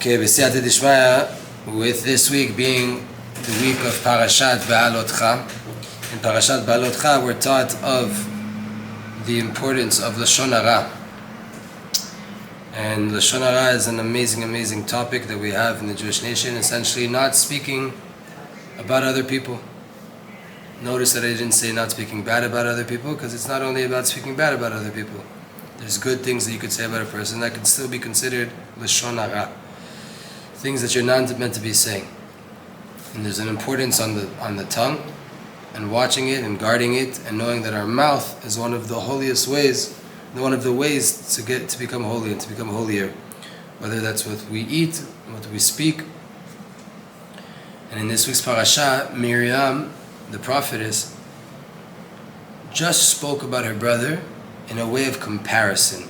Okay, b'siyata d'ishmaya, with this week being the week of Parashat Ba'alotcha. In Parashat Ba'alotcha, we're taught of the importance of Lashon Hara. And Lashon Hara is an amazing topic that we have in the Jewish nation, essentially not speaking about other people. Notice that I didn't say not speaking bad about other people, because it's not only about speaking bad about other people. There's good things that you could say about a person that can still be considered Lashon Hara. Things that you're not meant to be saying. And there's an importance on the tongue, and watching it and guarding it, and knowing that our mouth is one of the holiest ways, one of the ways to become holy and to become holier. Whether that's what we eat, what we speak. And in this week's parasha, Miriam, the prophetess, just spoke about her brother in a way of comparison.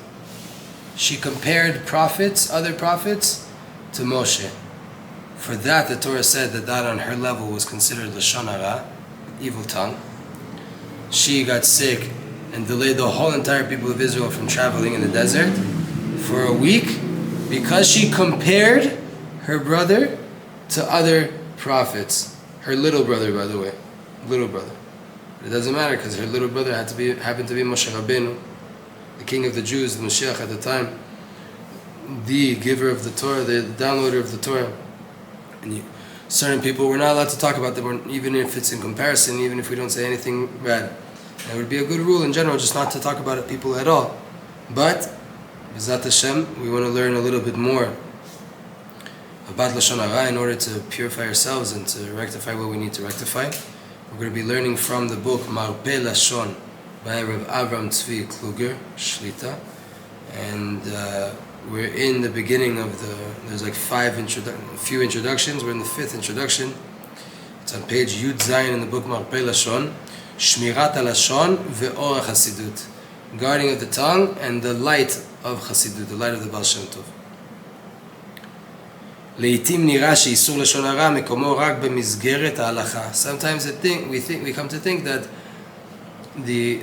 She compared other prophets, to Moshe. For that, the Torah said that on her level was considered Lashon Hara, evil tongue. She got sick and delayed the whole entire people of Israel from traveling in the desert for a week because she compared her brother to other prophets. Her little brother, by the way. Little brother. But it doesn't matter because her little brother happened to be Moshe Rabbeinu, the king of the Jews, the Mashiach at the time, the giver of the Torah, the downloader of the Torah. And certain people, we're not allowed to talk about them, even if it's in comparison, even if we don't say anything bad. It would be a good rule in general just not to talk about people at all. But, B'ezrat Hashem, we want to learn a little bit more about Lashon Hara in order to purify ourselves and to rectify what we need to rectify. We're going to be learning from the book Marpeh Lashon by Rav Avram Tzvi Kluger, Shlita. And we're in the beginning of there's like a few introductions. We're in the 5th introduction. It's on page Yud Zayin in the book Marpeh Lashon. Shmirat HaLashon ve'or Chassidut. Guarding of the tongue and the light of Chassidut, the light of the Baal Shem Tov. לעתים נראה שאיסור לשון הרע מקומו רק במסגרת ההלכה. Sometimes we come to think that the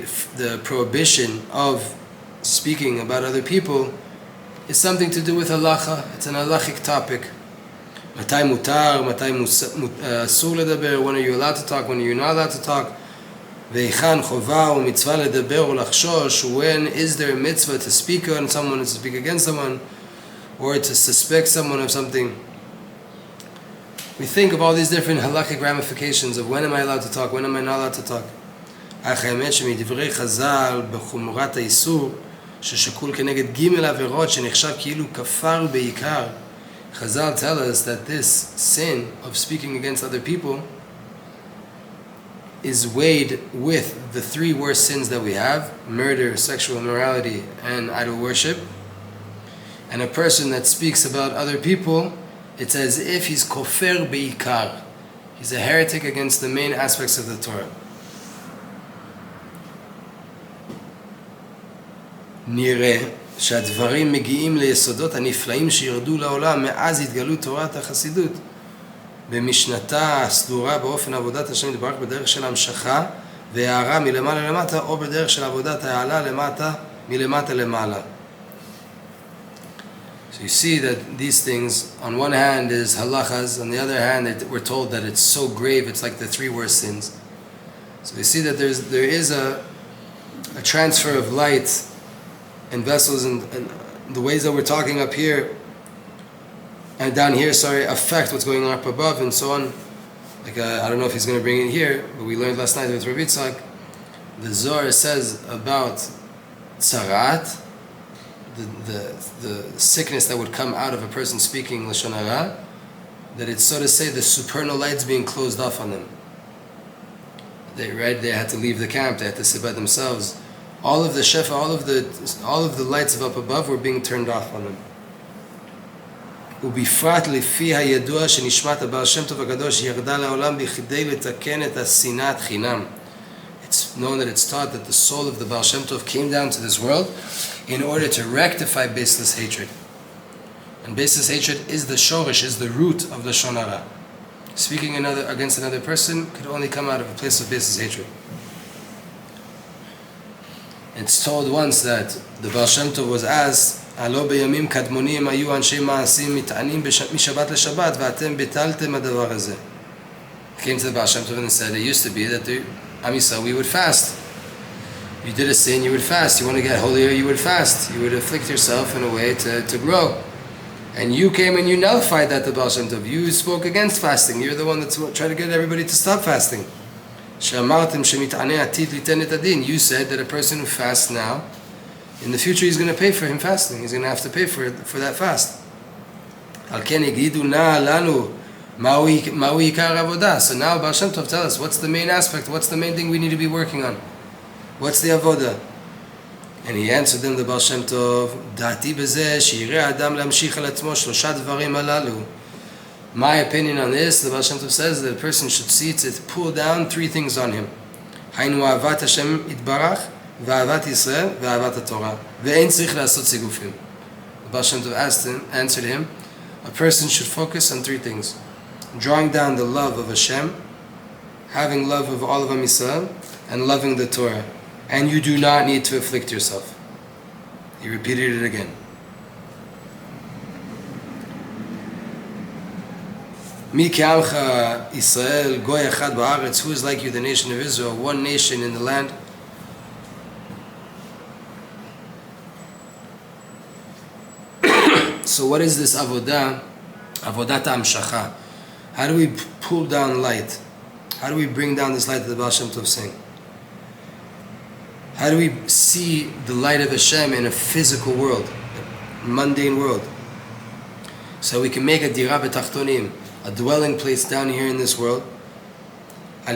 prohibition of speaking about other people is something to do with halacha. It's an halachic topic. מתי מותר, מתי אסור לדבר, when are you allowed to talk, when are you not allowed to talk. והיכן חובה ומצווה לדבר או לחשוש, when is there a mitzvah to speak on someone, to speak against someone, or to suspect someone of something. We think of all these different halachic ramifications of when am I allowed to talk, when am I not allowed to talk. אך האמת שמדברי חז"ל בחומרת האיסור ששקול כנגד ג' עבירות שנחשב כאילו כפר בעיקר. Chazal tell us that this sin of speaking against other people is weighed with the 3 worst sins that we have: murder, sexual immorality, and idol worship. And a person that speaks about other people, it's as if he's kofer beikar. He's a heretic against the main aspects of the Torah. נראה שהדברים מגיעים ליסודות הנפלאים שירדו לעולם מאז התגלות תורת החסידות. במשנתה הסדורה באופן עבודת השם יתברך בדרך של המשכה והערה מלמעלה למטה, או בדרך של עבודת העלה מלמטה למעלה. So you see that these things, on one hand is halachas, on the other hand we're told that it's so grave, it's like the 3 worst sins. So we see that there is a transfer of light and vessels, and the ways that we're talking up here and down here, affect what's going on up above and so on. Like I don't know if he's going to bring it here, but we learned last night with Rav Yitzchak, the Zohar says about tzarat, the sickness that would come out of a person speaking Lashon Hara, that it's, so to say, the supernal lights being closed off on them. They had to leave the camp, they had to sit by themselves. All of the shefa, all of the lights of up above were being turned off on them. ובפרט לפי הידוע שנשמת הבעל שם טוב הקדוש ירדה לעולם בכדי לתקן את השנאת חינם. It's known that it's taught that the soul of the Baal Shem Tov came down to this world in order to rectify baseless hatred. And baseless hatred is the shorish, is the root of the Lashon Hara. Speaking against another person could only come out of a place of baseless hatred. It's told once that the Baal Shem Tov was asked הלא בימים קדמונים היו אנשי מעשים מתענים משבת לשבת ואתם ביטלתם הדבר הזה. Came to the Baal Shem Tov and said it used to be that Am Yisrael, we would fast. You did a sin, you would fast. You want to get holier, you would fast. You would afflict yourself in a way to grow. And you came and you nullified that to Baal Shem Tov. You spoke against fasting. You're the one that's trying to get everybody to stop fasting. You said that a person who fasts now, in the future he's going to pay for him fasting. He's going to have to pay for that fast. So now Baal Shem Tov, tell us, what's the main aspect? What's the main thing we need to be working on? What's the avodah? And he answered them, the Baal Shem Tov, Dati b'zeh shi'ireh adam lamshich al atzmo shlosha dvarim halalu. My opinion on this, the Baal Shem Tov says that a person should see to pull down three things on him. Hainu ahavat Hashem itbarach, v'ahavat Yisrael, v'ahavat HaTorah. Ve'ein tzrich la'asot sigufim. The Baal Shem Tov answered him, a person should focus on three things. Drawing down the love of Hashem, having love of all of Am Yisrael, and loving the Torah. And you do not need to afflict yourself. He repeated it again. Mi ke'amcha Yisrael goy echad ba'aretz. Who is like you, the nation of Israel, one nation in the land? So what is this avodah? Avodat amshacha. How do we pull down light? How do we bring down this light that the Baal Shem Tov is saying? How do we see the light of Hashem in a physical world, a mundane world? So we can make a dira b'tachtonim, a dwelling place down here in this world. By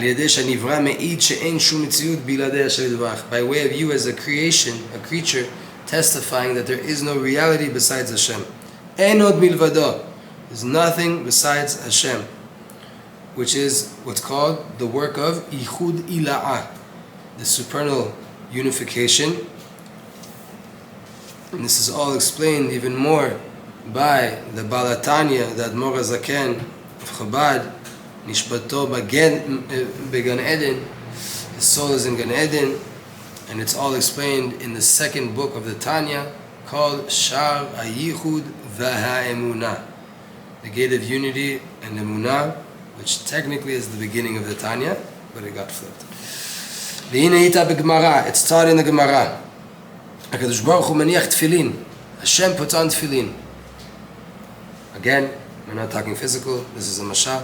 way of you as a creation, a creature, testifying that there is no reality besides Hashem. Enod milvado. There's nothing besides Hashem, which is what's called the work of Ichud Ila'ah, the supernal unification. And this is all explained even more by the Balatanya, the Admor HaZaken of Chabad, Nishbato Began Eden, his soul is in Gan Eden, and it's all explained in the second book of the Tanya called Shar HaYichud VaHaEmunah, the gate of unity and Emunah, which technically is the beginning of the Tanya, but it got flipped. It's taught in the Gemara. HaKadosh Baruch Hu maniach tefillin. Hashem puts on tefillin. Again, we're not talking physical, this is a mashal.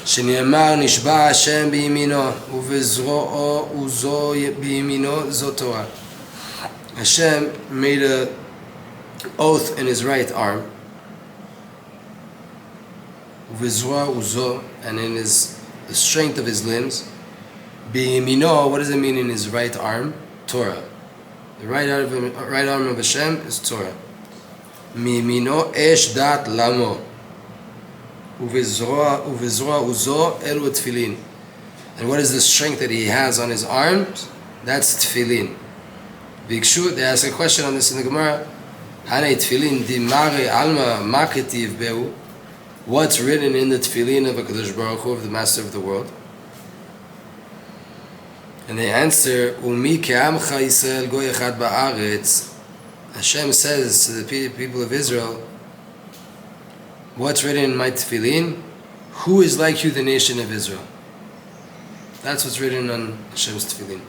שנאמר נשבע השם בימינו ובזרועו וזו בימינו זו תורה. Hashem made an oath in his right arm, ובזרוע uzo, and in the strength of his limbs. Biyimino, what does it mean in his right arm? Torah. The right arm of Hashem is Torah. Miyimino esh dat lamo. Uvizroa uzo elu tefillin. And what is the strength that he has on his arms? That's tefillin. Bikshu, they ask a question on this in the Gemara. Hanei tefillin di mare alma maketiv behu. What's written in the tefillin of HaKadosh Baruch Hu, of the Master of the world? And they answer, Umi ke'amcha Yisrael goy echad ba'aretz. Hashem says to the people of Israel, what's written in my tefillin? Who is like you, the nation of Israel? That's what's written on Hashem's tefillin.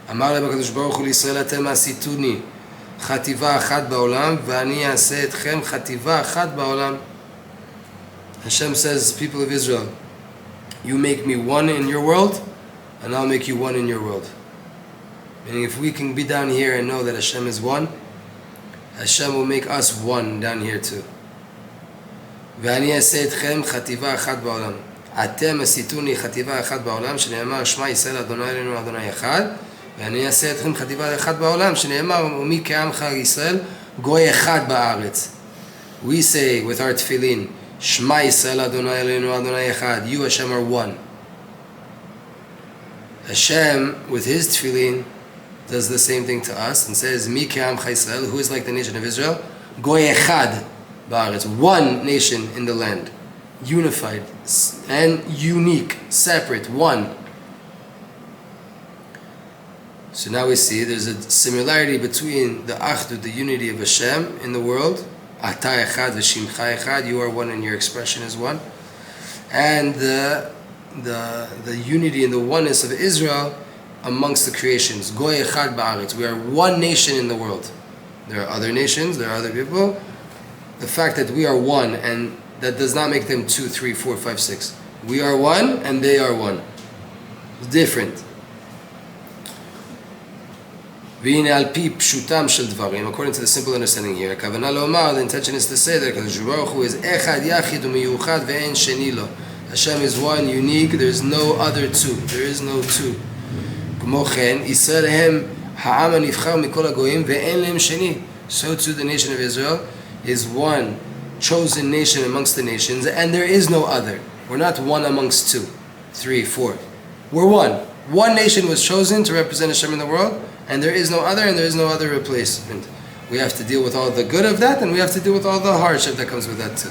Amar HaKadosh Baruch Hu Yisrael atem asituni chativa achat ba'olam v'ani aseh etchem chativa achat ba'olam. Hashem says, people of Israel, you make me one in your world, and I'll make you one in your world. Meaning, if we can be down here and know that Hashem is one, Hashem will make us one down here too. ואני אעשה אתכם חטיבה אחת בעולם. אתם עשיתוני חטיבה אחת בעולם, שנאמר שמע ישראל אדוני אלוהינו אדוני אחד, ואני אעשה אתכם חטיבה אחת בעולם, שנאמר ומי כעמך ישראל גוי אחד בארץ. We say with our tefillin, Shema Yisrael Adonai Eloheinu Adonai Echad. You, Hashem, are one. Hashem, with his tefillin, does the same thing to us and says, Mi ke'amcha Yisrael, who is like the nation of Israel? Goy Echad ba'aretz. One nation in the land. Unified and unique. Separate. One. So now we see there's a similarity between the Achdut, the unity of Hashem in the world. Ata echad v'shimcha echad, you are one and your expression is one. And the unity and the oneness of Israel amongst the creations. Goy echad ba'aretz, we are one nation in the world. There are other nations, there are other people. The fact that we are one, and that does not make them 2, 3, 4, 5, 6. We are one and they are one. It's different. According to the simple understanding here, the intention is to say that Kadosh Baruch Hu is echad yachid u'miyuchad ve'en sheni lo. Hashem is one, unique. There is no other two. There is no two. So too, the nation of Israel is one chosen nation amongst the nations, and there is no other. We're not one amongst 2, 3, 4. We're one. One nation was chosen to represent Hashem in the world, and there is no other, and there is no other replacement. We have to deal with all the good of that, and we have to deal with all the hardship that comes with that too.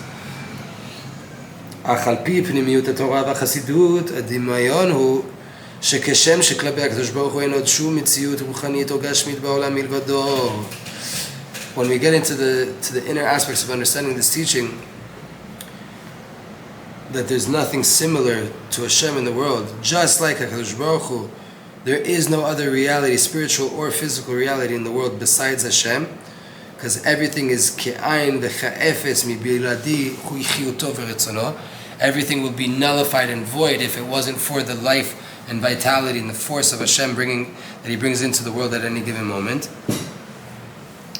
אך על פי פנימיות התורה והחסידות, הדמיון הוא שכשם שכלפי הקדוש ברוך הוא אין עוד שום מציאות רוחנית או גשמית בעולם מלבדו. When we get into the inner aspects of understanding this teaching, that there's nothing similar to Hashem in the world, just like HaKadosh Baruch Hu, there is no other reality, spiritual or physical reality in the world besides Hashem, because everything is ke'ayin v'cha'efes mi'biladi hu yichiyuto v'retzono. Everything would be nullified and void if it wasn't for the life and vitality and the force of Hashem that He brings into the world at any given moment.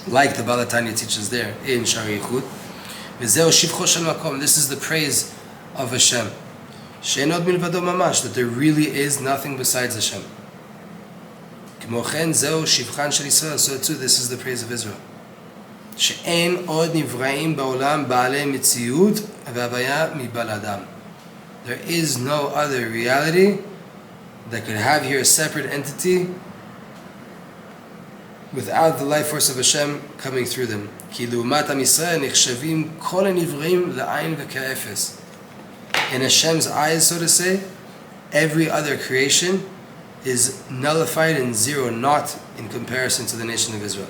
Like the Baal HaTanya teaches there in Shari Yichud. V'zeo shivcho shel makom. This is the praise of Hashem. She'en od milvado mamash. That there really is nothing besides Hashem. K'mo chen zeo shivchan shel Yisrael. So too, this is the praise of Israel. שאין עוד נבראים בעולם בעלי מציאות והוויה מבעל אדם. There is no other reality that could have here a separate entity without the life force of Hashem coming through them. כי לעומת עם ישראל נחשבים כל הנבראים לעין וכאפס. In Hashem's eyes, so to say, every other creation is nullified and zero, not in comparison to the nation of Israel.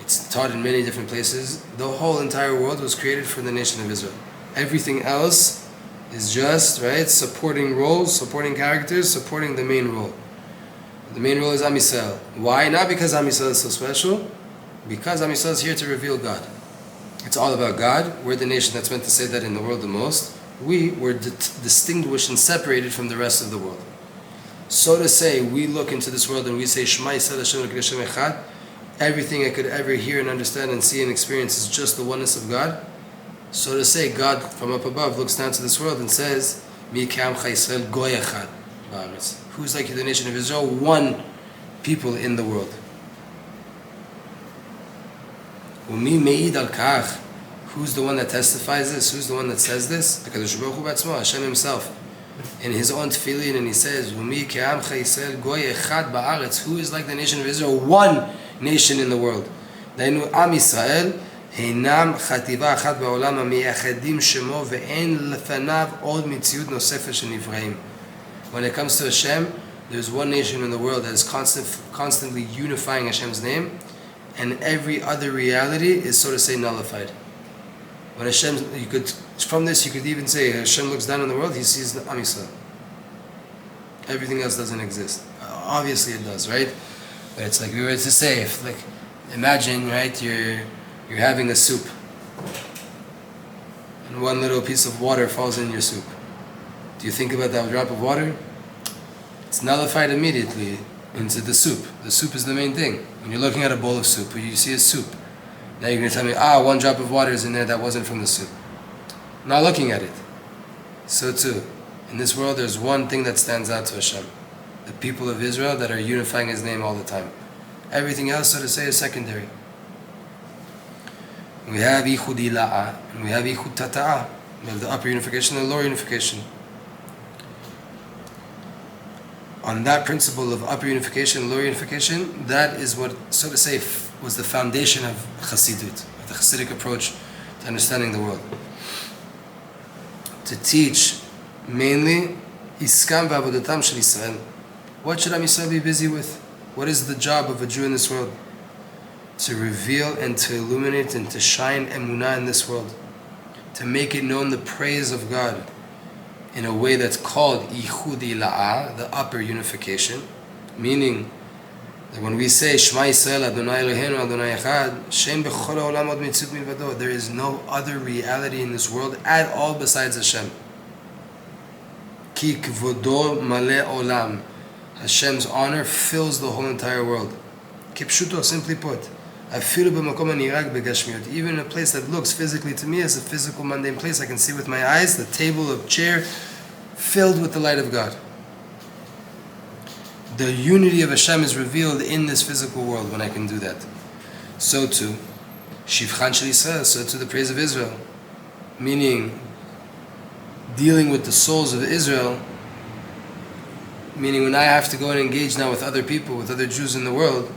It's taught in many different places. The whole entire world was created for the nation of Israel. Everything else is just, right, supporting roles, supporting characters, supporting the main role. The main role is Am Yisrael. Why? Not because Am Yisrael is so special, because Am Yisrael is here to reveal God. It's all about God. We're the nation that's meant to say that in the world the most. We were distinguished and separated from the rest of the world. So to say, we look into this world and we say, Shema Yisrael Hashem Hashem Echad. Everything I could ever hear and understand and see and experience is just the oneness of God. So to say, God from up above looks down to this world and says, Mi k'amcha Yisrael goy echad ba'aretz. Who's like the nation of Israel? One people in the world. Umi me'id al kach. Who's the one that testifies this? Who's the one that says this? HaKadosh Baruch Hu b'atzmo, Hashem Himself. In His own tefillin, and He says, Umi k'amcha Yisrael goy echad ba'aretz. Who is like the nation of Israel? One nation in the world. דהיינו עם ישראל הינם חטיבה אחת בעולם המייחדים שמו ואין לפניו עוד מציאות נוספת של נבראים. When it comes to Hashem, there's one nation in the world that is constantly unifying Hashem's name, and every other reality is, so to say, nullified. When Hashem, from this you could even say Hashem looks down on the world, He sees Am Yisrael. Everything else doesn't exist. Obviously it does, right? But it's like we were to say, if, like, imagine, right, you're having a soup, and one little piece of water falls in your soup. Do you think about that drop of water? It's nullified immediately into the soup. The soup is the main thing. When you're looking at a bowl of soup, you see a soup. Now you're going to tell me, one drop of water is in there that wasn't from the soup. Not looking at it. So too, in this world, there's one thing that stands out to Hashem. The people of Israel that are unifying His name all the time. Everything else, so to say, is secondary. We have Yichud Ila'a, and we have Yichud Tata'ah. We have the upper unification and the lower unification. On that principle of upper unification and lower unification, that is what, so to say, was the foundation of Chassidut, of the Chassidic approach to understanding the world. To teach mainly Iskam v'avodatam shel Yisrael. What should Am Yisrael be busy with? What is the job of a Jew in this world? To reveal and to illuminate and to shine emunah in this world. To make it known the praise of God in a way that's called Yichud Ila'ah, the upper unification. Meaning that when we say Shema Yisrael Adonai Eloheinu Adonai Echad, Shem b'chol ha'olam od mitzut milvado, there is no other reality in this world at all besides Hashem. Ki kvodo maleh olam, Hashem's honor fills the whole entire world. Kipshuto, simply put, even in a place that looks physically to me as a physical mundane place, I can see with my eyes the table of chair filled with the light of God. The unity of Hashem is revealed in this physical world when I can do that. So too, Shivchan Shel Yisrael, so too the praise of Israel. Meaning, dealing with the souls of Israel, meaning when I have to go and engage now with other people, with other Jews in the world,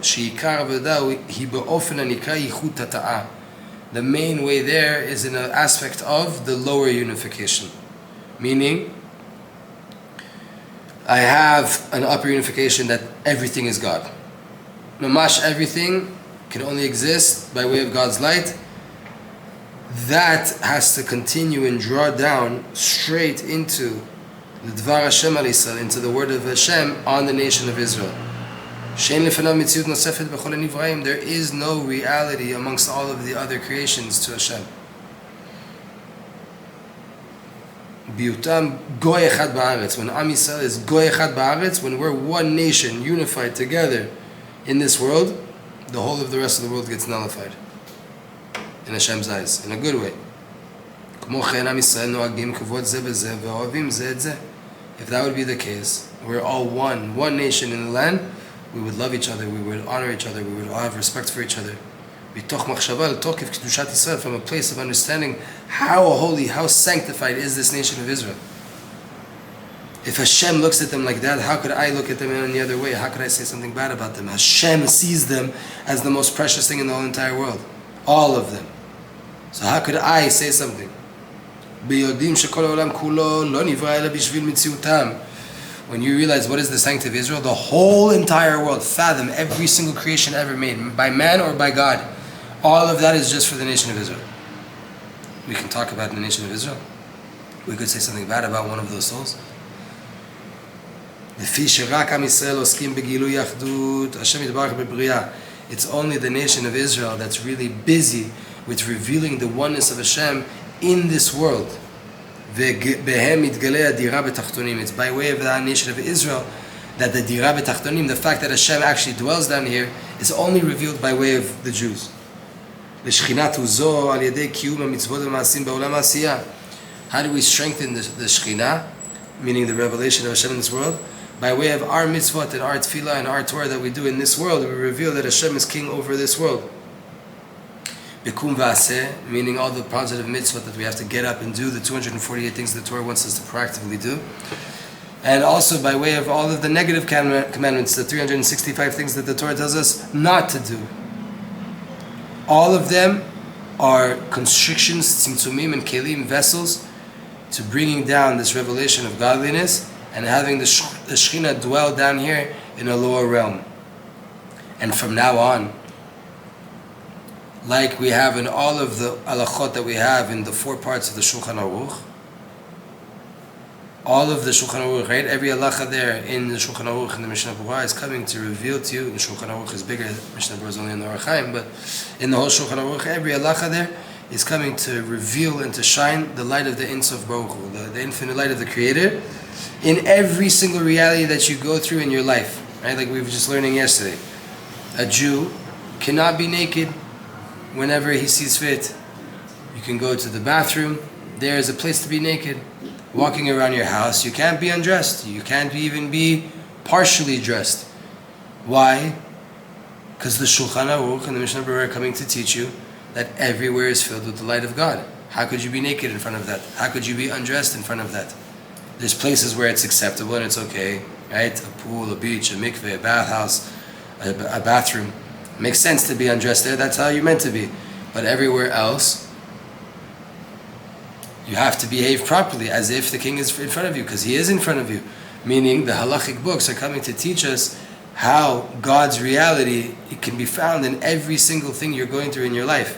the main way there is in an aspect of the lower unification. Meaning, I have an upper unification that everything is God. Mamash, everything can only exist by way of God's light. That has to continue and draw down straight into the Dvar Hashem al Yisrael, into the word of Hashem on the nation of Israel. There is no reality amongst all of the other creations to Hashem. Biutam goy echad ba'aretz. When Am Yisrael is goy echad ba'aretz, when we're one nation unified together in this world, the whole of the rest of the world gets nullified in Hashem's eyes, in a good way. If that would be the case, we're all one nation in the land, we would love each other, we would honor each other, we would all have respect for each other. From a place of understanding how holy, how sanctified is this nation of Israel. If Hashem looks at them like that, how could I look at them in any other way? How could I say something bad about them? Hashem sees them as the most precious thing in the whole entire world. All of them. So how could I say something? When you realize what is the sanctity of Israel, the whole entire world, fathom every single creation ever made, by man or by God, all of that is just for the nation of Israel. We can talk about the nation of Israel. We could say something bad about one of those souls. It's only the nation of Israel that's really busy with revealing the oneness of Hashem in this world. It's by way of that nation of Israel that the Dira B'Tachtonim, the fact that Hashem actually dwells down here, is only revealed by way of the Jews. How do we strengthen the Shekhinah, meaning the revelation of Hashem in this world? By way of our mitzvot and our tefillah and our Torah that we do in this world, we reveal that Hashem is king over this world. Bikum v'aseh, meaning all the positive mitzvot that we have to get up and do, the 248 things the Torah wants us to proactively do. And also by way of all of the negative commandments, the 365 things that the Torah tells us not to do. All of them are constrictions, tzimtzumim and kelim, vessels, to bringing down this revelation of godliness and having the Shekhinah dwell down here in a lower realm. And from now on, like we have in all of the halachot that we have in the 4 parts of the Shulchan Aruch, all of the Shulchan Aruch, right? Every halacha there in the Shulchan Aruch and the Mishnah Berurah is coming to reveal to you. The Shulchan Aruch is bigger, Mishnah Berurah is only in the Orach Chaim, but in the whole Shulchan Aruch, every halacha there is coming to reveal and to shine the light of the Ein Sof Baruch Hu, the infinite light of the Creator, in every single reality that you go through in your life, right? Like we were just learning yesterday. A Jew cannot be naked whenever he sees fit. You can go to the bathroom, there is a place to be naked. Walking around your house, you can't be undressed. You can't even be partially dressed. Why? Because the Shulchan Aruch and the Mishnah Berurah are coming to teach you that everywhere is filled with the light of God. How could you be naked in front of that? How could you be undressed in front of that? There's places where it's acceptable and it's okay, right? A pool, a beach, a mikveh, a bathhouse, a bathroom. It makes sense to be undressed there. That's how you're meant to be. But everywhere else, you have to behave properly, as if the king is in front of you, because he is in front of you. Meaning the halachic books are coming to teach us how God's reality, it can be found in every single thing you're going through in your life.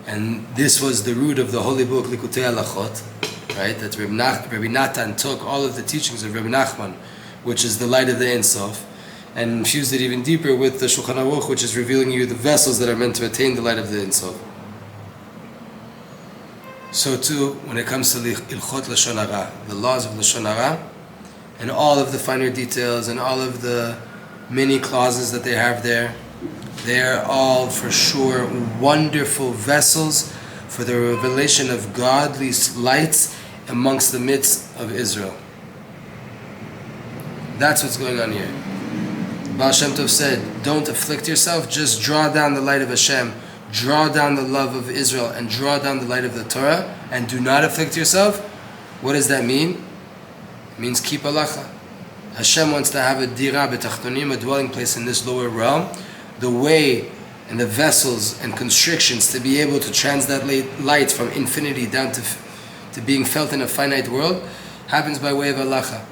And this was the root of the holy book Likutei Halachot, right? That Rabbi Natan took all of the teachings of Rabbi Nachman, which is the light of the Ein Sof, and infused it even deeper with the Shulchan Aruch, which is revealing you the vessels that are meant to attain the light of the Ein Sof. So too, when it comes to Ilchot Lashon Hara, the laws of Lashon Hara, and all of the finer details and all of the many clauses that they have there, they are all for sure wonderful vessels for the revelation of godly lights amongst the midst of Israel. That's what's going on here. Baal Shem Tov said, don't afflict yourself, just draw down the light of Hashem, draw down the love of Israel, and draw down the light of the Torah, and do not afflict yourself. What does that mean? It means keep halacha. Hashem wants to have a dira b'tachtonim, a dwelling place in this lower realm. The way and the vessels and constrictions to be able to translate light from infinity down to being felt in a finite world happens by way of halacha.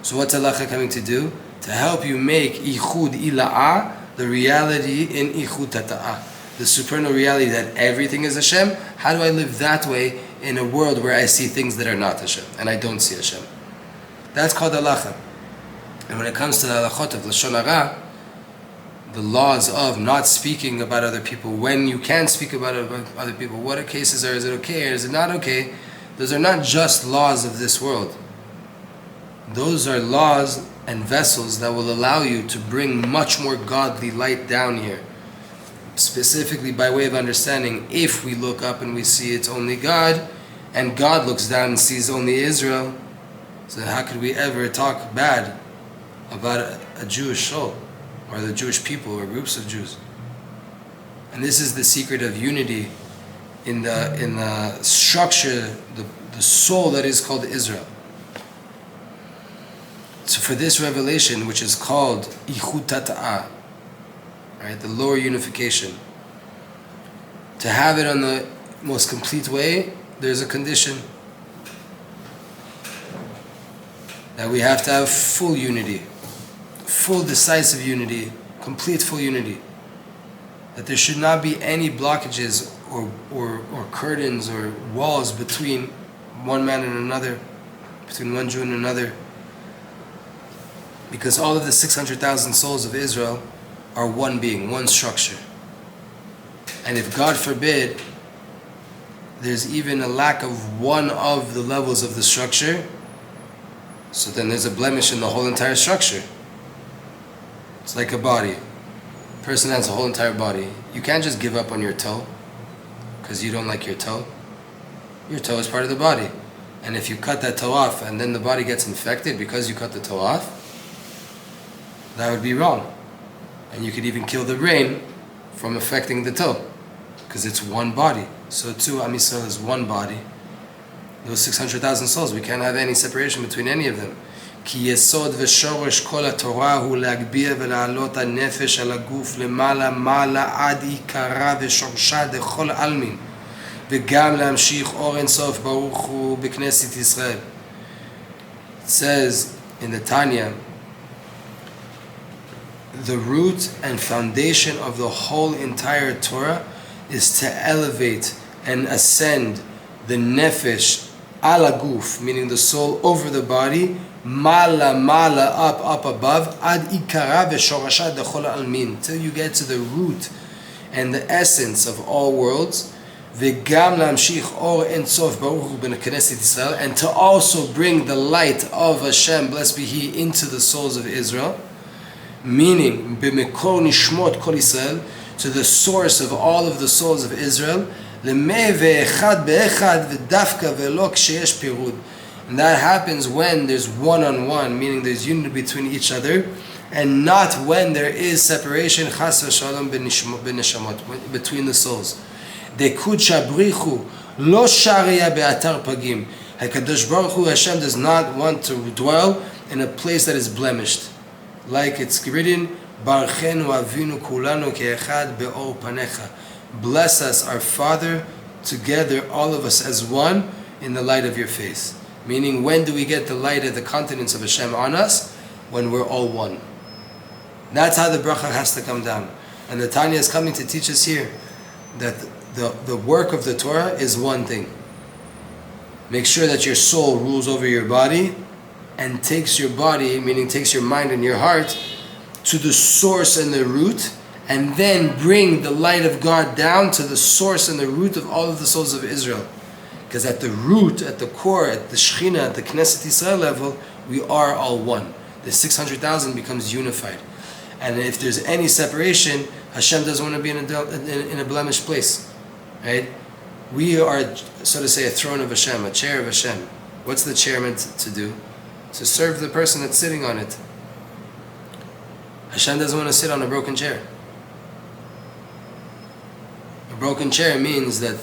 So what's halacha coming to do? To help you make ichud ila'ah, the reality in ichud tata'ah, the supernal reality that everything is Hashem. How do I live that way in a world where I see things that are not Hashem and I don't see Hashem? That's called halacha. And when it comes to the halachot of Lashon Hara, the laws of not speaking about other people, when you can speak about other people, what cases are, is it okay or is it not okay? Those are not just laws of this world. Those are laws and vessels that will allow you to bring much more godly light down here. Specifically by way of understanding, if we look up and we see it's only God, and God looks down and sees only Israel, so how could we ever talk bad about a Jewish soul, or the Jewish people, or groups of Jews? And this is the secret of unity in the structure, the soul that is called Israel. So for this revelation, which is called Ichud Tata'ah, right, the lower unification, to have it on the most complete way, there's a condition. That we have to have full unity, full decisive unity, complete full unity. That there should not be any blockages or curtains or walls between one man and another, between one Jew and another. Because all of the 600,000 souls of Israel are one being, one structure. And if, God forbid, there's even a lack of one of the levels of the structure, so then there's a blemish in the whole entire structure. It's like a body. A person has a whole entire body. You can't just give up on your toe because you don't like your toe. Your toe is part of the body. And if you cut that toe off and then the body gets infected because you cut the toe off, that would be wrong. And you could even kill the brain from affecting the toe because it's one body. So too, Am Yisrael is one body. Those 600,000 souls, we can't have any separation between any of them. כי יסוד ושורש כל התורה הוא להגביה ולהעלות הנפש על הגוף למעלה מעלה עד עיקרה ושורשה דכל עלמין וגם להמשיך אור אין סוף ברוך הוא בכנסת ישראל. It says in the Tanya, the root and foundation of the whole entire Torah is to elevate and ascend the nefesh ala guf, meaning the soul over the body, mala up above, ad ikara v'shorasha dechol almin, till you get to the root and the essence of all worlds, v'gam lamshich or ein sof baruch hu b'knesset Yisrael, and to also bring the light of Hashem, blessed be He, into the souls of Israel, meaning b'mekor nishmot kol Yisrael, to the source of all of the souls of Israel, and that happens when there's one-on-one, meaning there's unity between each other, and not when there is separation chas v'shalom between the souls. HaKadosh Baruch Hu, Hashem, does not want to dwell in a place that is blemished, like it's written, Barchenu avinu kulanu ke'echad be'or panecha. Bless us, our Father, together, all of us as one, in the light of your face. Meaning, when do we get the light of the continence of Hashem on us? When we're all one. That's how the bracha has to come down. And the Tanya is coming to teach us here that the work of the Torah is one thing. Make sure that your soul rules over your body and takes your body, meaning takes your mind and your heart, to the source and the root, and then bring the light of God down to the source and the root of all of the souls of Israel. Because at the root, at the core, at the Shekhinah, at the Knesset Yisrael level, we are all one. The 600,000 becomes unified. And if there's any separation, Hashem doesn't want to be in a blemished place. Right? We are, so to say, a throne of Hashem, a chair of Hashem. What's the chair meant to do? To serve the person that's sitting on it. Hashem doesn't want to sit on a broken chair. A broken chair means that,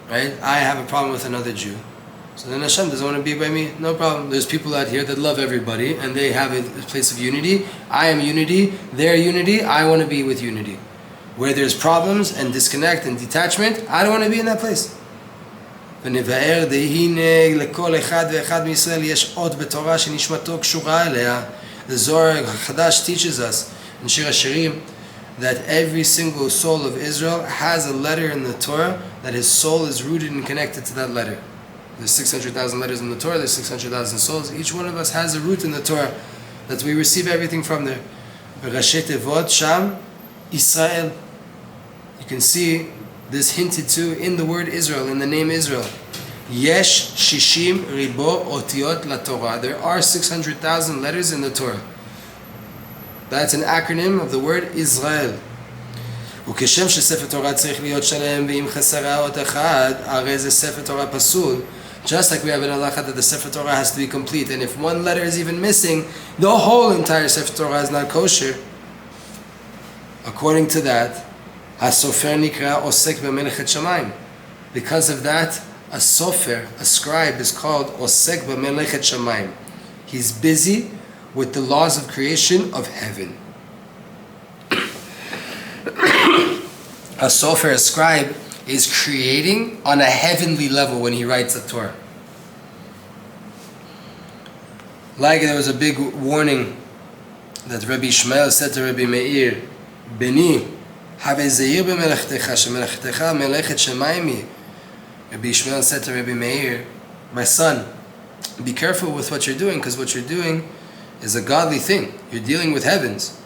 right, I have a problem with another Jew. So then Hashem doesn't want to be by me. No problem. There's people out here that love everybody and they have a place of unity. I am unity. They're unity. I want to be with unity. Where there's problems and disconnect and detachment, I don't want to be in that place. ונבאר דהינה לכל אחד ואחד מישראל יש אות בתורה שנשמתו קשורה אליה. The Zohar Hadash teaches us in Shir HaShirim that every single soul of Israel has a letter in the Torah that his soul is rooted and connected to that letter. There's 600,000 letters in the Torah, there's 600,000 souls. Each one of us has a root in the Torah that we receive everything from there. B'Rashi Tevot Sham Israel. You can see this hinted to in the word Israel, in the name Israel. Yesh Shishim Ribo Otiot La Torah. There are 600,000 letters in the Torah. That's an acronym of the word Israel. וכשם שספר תורה צריך להיות שלם ואם חסרה אות אחד, הרי זה ספר תורה פסול. Just like we have in halacha that the Sefer Torah has to be complete, and if one letter is even missing, the whole entire Sefer Torah is not kosher. According to that, HaSofer nikra osek b'melechet shamayim. Because of that, a sofer, a scribe, is called osek b'melechet shamayim. He's busy with the laws of creation of heaven. A sofer, a scribe, is creating on a heavenly level when he writes the Torah. Like there was a big warning that Rabbi Ishmael said to Rabbi Meir, Beni, have zeir b'melechtecha, shemelechtecha melechet shamayim. Rabbi Ishmael said to Rabbi Meir, my son, be careful with what you're doing, because what you're doing is a godly thing. You're dealing with heavens.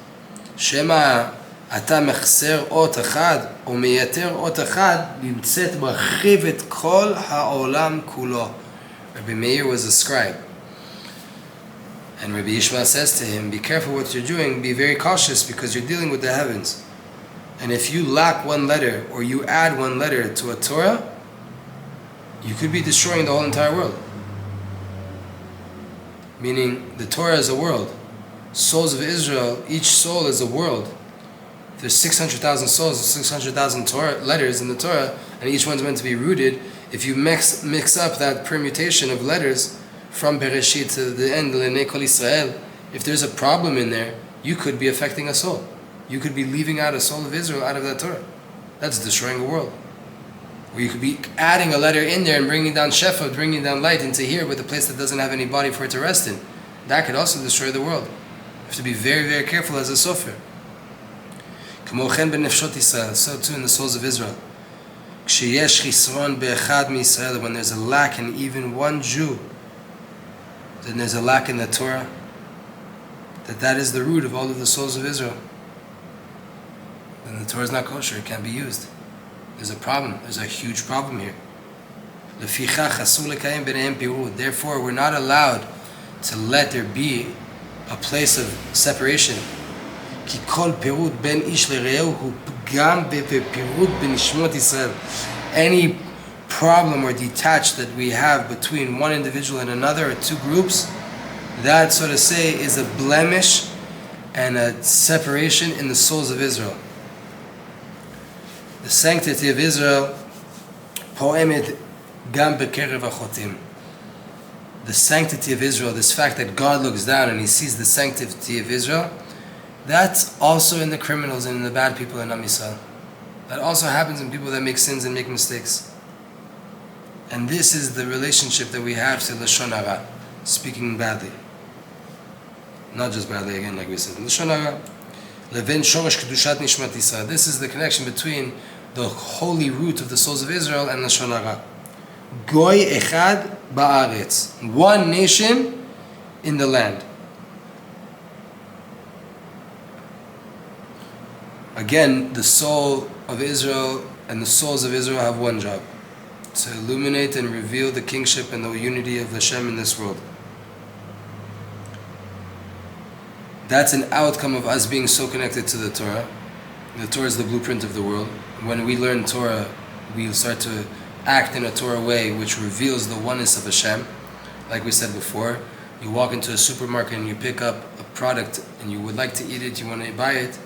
Shema אתה מחסר אות אחד או מייתר אות אחד נמצאת מרחיב את כל העולם כולו. Rabbi Meir was a scribe. And Rabbi Ishmael says to him, be careful what you're doing, be very cautious because you're dealing with the heavens. And if you lack one letter or you add one letter to a Torah, you could be destroying the whole entire world. Meaning the Torah is a world. Souls of Israel, each soul is a world. There's 600,000 souls, 600,000 Torah letters in the Torah, and each one's meant to be rooted. If you mix up that permutation of letters from Bereshit to the end, L'nei Kol Yisrael, if there's a problem in there, you could be affecting a soul. You could be leaving out a soul of Israel out of that Torah. That's destroying a world. Or you could be adding a letter in there and bringing down Shefa, bringing down light into here with a place that doesn't have any body for it to rest in. That could also destroy the world. You have to be very, very careful as a sofer. כמו כן בנפשות ישראל, so too in the souls of Israel. כשיש חסרון באחד מישראל, when there's a lack in even one Jew, then there's a lack in the Torah, that is the root of all of the souls of Israel. Then the Torah is not kosher, it can't be used. There's a problem, there's a huge problem here. לפיכך אסור לקיים ביניהם פירוד. Therefore, we're not allowed to let there be a place of separation. כי כל פירוד בין איש לרעהו הוא פגם בפירוד בנשמות ישראל. Any problem or detached that we have between one individual and another or two groups, that, so to say, is a blemish and a separation in the souls of Israel. The sanctity of Israel פועמת גם בקרב החוטאים. The sanctity of Israel, this fact that God looks down and he sees the sanctity of Israel, that's also in the criminals and in the bad people in Am Yisrael. That also happens in people that make sins and make mistakes. And this is the relationship that we have to Lashon Hara, speaking badly. Not just badly, again, like we said. Lashon Hara. Leven Shoresh Kedushat Nishmat Yisrael. This is the connection between the holy root of the souls of Israel and Lashon Hara. Goy Echad Ba'aretz. One nation in the land. Again, the soul of Israel and the souls of Israel have one job: to illuminate and reveal the kingship and the unity of Hashem in this world. That's an outcome of us being so connected to the Torah. The Torah is the blueprint of the world. When we learn Torah, we start to act in a Torah way which reveals the oneness of Hashem. Like we said before, you walk into a supermarket and you pick up a product and you would like to eat it, you want to buy it,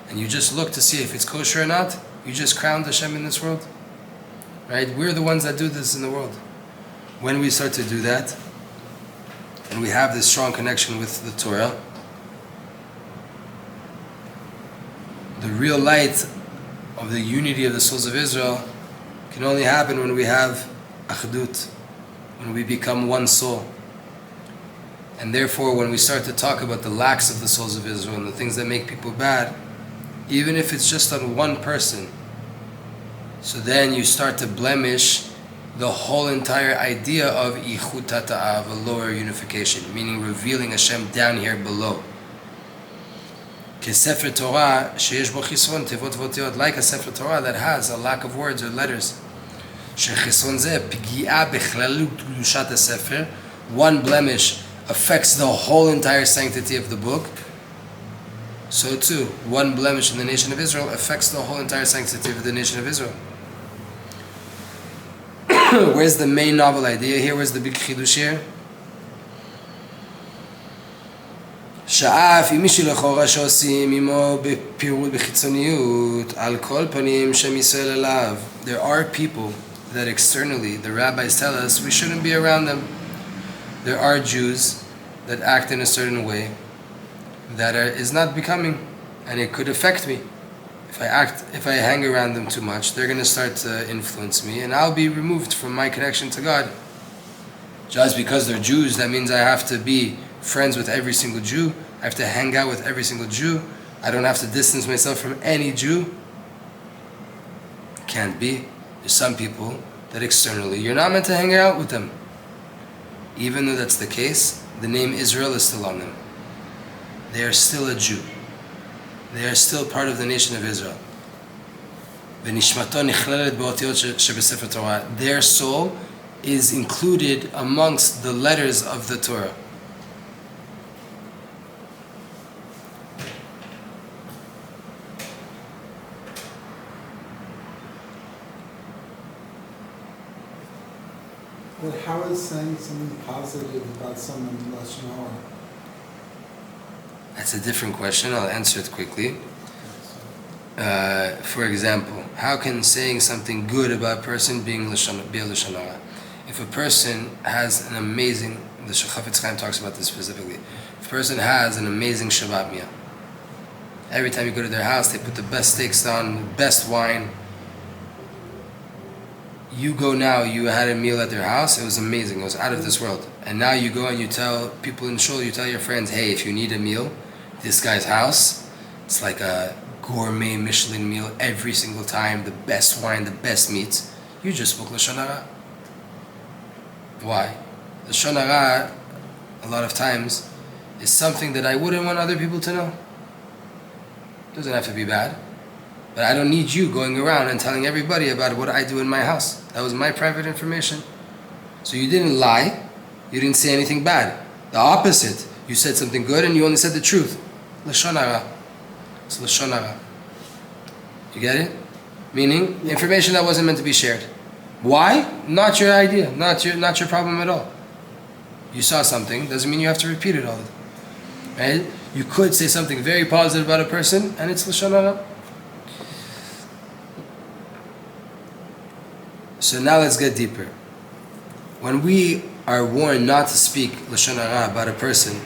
and you just look to see if it's kosher or not. You just crowned Hashem in this world. Right? We're the ones that do this in the world. When we start to do that, and we have this strong connection with the Torah, the real light of the unity of the souls of Israel can only happen when we have Chassidut, when we become one soul. And therefore, when we start to talk about the lacks of the souls of Israel and the things that make people bad, even if it's just on one person, so then you start to blemish the whole entire idea of Ichut Tata'ah, a lower unification, meaning revealing Hashem down here below. Sefer Torah sheyesh bo chisron tevot votiyot, like a Sefer Torah that has a lack of words or letters. Shechisron zeh pgi'a bechlalut kedushat haSefer. One blemish affects the whole entire sanctity of the book. So too, one blemish in the nation of Israel affects the whole entire sanctity of the nation of Israel. Where's the main novel idea here? Where's the big chidush here? שאף אם מישהו לכאורה שעושים עמו בפירוד בחיצוניות על כל פנים שם ישראל אליו. There are people that externally the rabbis tell us we shouldn't be around them. There are Jews that act in a certain way that is not becoming, and it could affect me. If I hang around them too much, they're going to start to influence me, and I'll be removed from my connection to God. Just because they're Jews, that means I have to be friends with every single Jew. I have to hang out with every single Jew. I don't have to distance myself from any Jew. Can't be. There's some people that externally you're not meant to hang out with them. Even though that's the case, the name Israel is still on them. They are still a Jew. They are still part of the nation of Israel. Their soul is included amongst the letters of the Torah. But how is saying something positive about someone's Lashon Hara? That's a different question. I'll answer it quickly. For example, how can saying something good about a person be a Lashon Hara? If a person has an amazing, the Chafetz Chaim talks about this specifically, if a person has an amazing Shabbat meal, every time you go to their house, they put the best steaks on, the best wine. You go now, you had a meal at their house, it was amazing, it was out of this world. And now you go and you tell people in Shul, you tell your friends, hey, if you need a meal, this guy's house, it's like a gourmet Michelin meal every single time, the best wine, the best meats. You just spoke Lashon Hara. Why? Lashon Hara, a lot of times, is something that I wouldn't want other people to know. It doesn't have to be bad. But I don't need you going around and telling everybody about what I do in my house. That was my private information. So you didn't lie. You didn't say anything bad. The opposite. You said something good and you only said the truth. Lashon Hara. It's Lashon Hara. You get it? Meaning, information that wasn't meant to be shared. Why? Not your idea. Not your problem at all. You saw something. Doesn't mean you have to repeat it all the time. Right? You could say something very positive about a person and it's Lashon Hara. So now let's get deeper. When we are warned not to speak Lashon Hara about a person,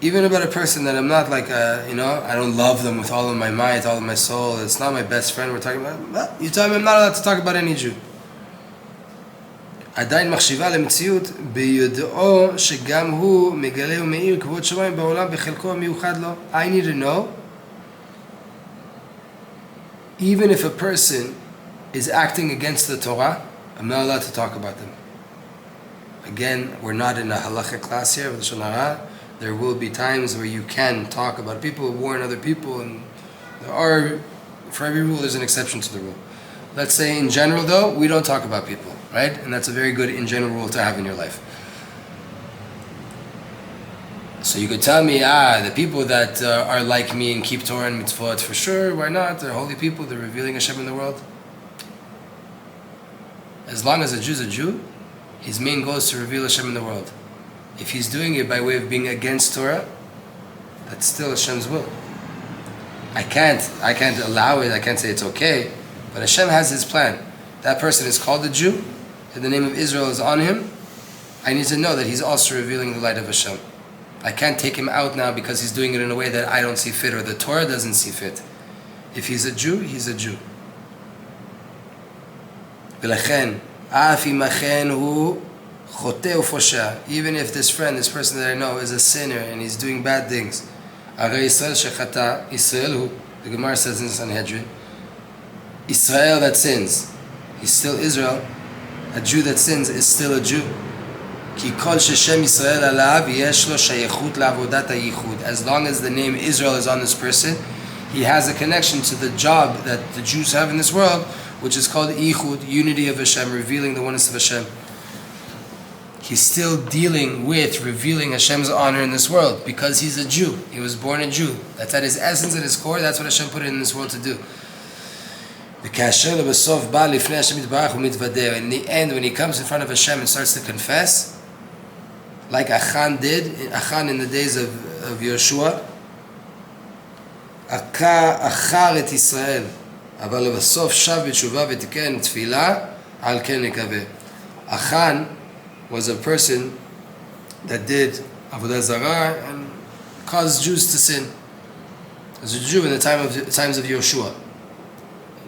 even about a person that I'm not like, I don't love them with all of my might, all of my soul. It's not my best friend we're talking about. Well, you tell me I'm not allowed to talk about any Jew. עדיין מחשיבה למציאות ביודעו שגם הוא מגלה ומאיר כבוד שמיים בעולם בחלקו המיוחד לו. I need to know, even if a person is acting against the Torah, I'm not allowed to talk about them. Again, we're not in a halacha class here with Lashon Hara. There will be times where you can talk about people, warn other people, and there are, for every rule there's an exception to the rule. Let's say in general though, we don't talk about people, right? And that's a very good in general rule to have in your life. So you could tell me, the people that are like me and keep Torah and mitzvot, for sure, why not? They're holy people, they're revealing Hashem in the world. As long as a Jew's a Jew, his main goal is to reveal Hashem in the world. If he's doing it by way of being against Torah, that's still Hashem's will. I can't allow it, I can't say it's okay, but Hashem has His plan. That person is called a Jew, and the name of Israel is on him. I need to know that he's also revealing the light of Hashem. I can't take him out now because he's doing it in a way that I don't see fit or the Torah doesn't see fit. If he's a Jew, he's a Jew. ולכן, אף אם אכן הוא חוטא ופושע, even if this friend, this person that I know is a sinner and he's doing bad things, הרי ישראל שחטא, ישראל הוא, the Gemara says in Sanhedrin, Israel that sins, he's still Israel. A Jew that sins is still a Jew. כי כל ששם ישראל עליו יש לו שייכות לעבודת הייחוד. As long as the name Israel is on this person, he has a connection to the job that the Jews have in this world, which is called Yichud, unity of Hashem, revealing the oneness of Hashem. He's still dealing with revealing Hashem's honor in this world because he's a Jew. He was born a Jew. That's at his essence, at his core. That's what Hashem put in this world to do. In the end, when he comes in front of Hashem and starts to confess, like Achan did, Achan in the days of Yeshua, Achar et Israel, אבל לבסוף שב בתשובה ותיקן תפילה, על כן נקווה. Achan was a person that did avodah zarah and caused Jews to sin. He was a Jew in the times of Yeshua,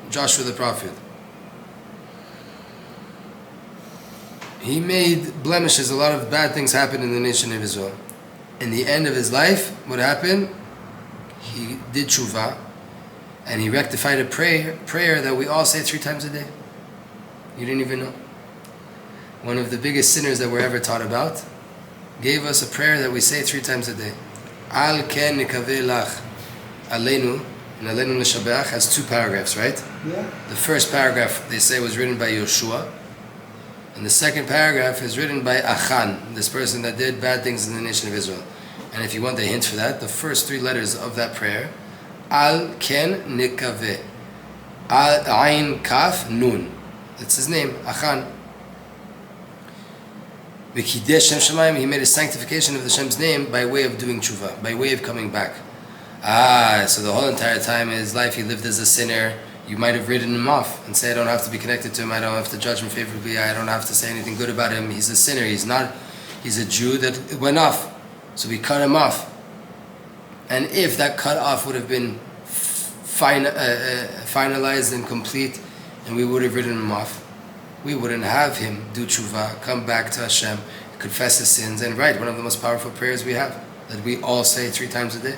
Joshua the prophet. He made blemishes, a lot of bad things happened in the nation of Israel. In the end of his life, what happened? He did tshuva, and he rectified a prayer that we all say 3 times a day. You didn't even know. One of the biggest sinners that we're ever taught about gave us a prayer that we say 3 times a day. Al ken nikaveh lach aleinu, and aleinu l'shabeach has 2 paragraphs, right? Yeah. The first paragraph, they say, was written by Yoshua, and the second paragraph is written by Achan, this person that did bad things in the nation of Israel. And if you want a hint for that, the first 3 letters of that prayer, Al ken nikaveh, Al ayin kaf nun. That's his name, Achan. V'kidesh Shem Shemayim, he made a sanctification of the Shem's name by way of doing tshuva, by way of coming back. So the whole entire time in his life he lived as a sinner. You might have written him off and say, I don't have to be connected to him, I don't have to judge him favorably, I don't have to say anything good about him, he's a sinner, he's a Jew that went off. So we cut him off. And if that cut off would have been finalized and complete, and we would have written him off, we wouldn't have him do tshuva, come back to Hashem, confess his sins, and write one of the most powerful prayers we have, that we all say 3 times a day.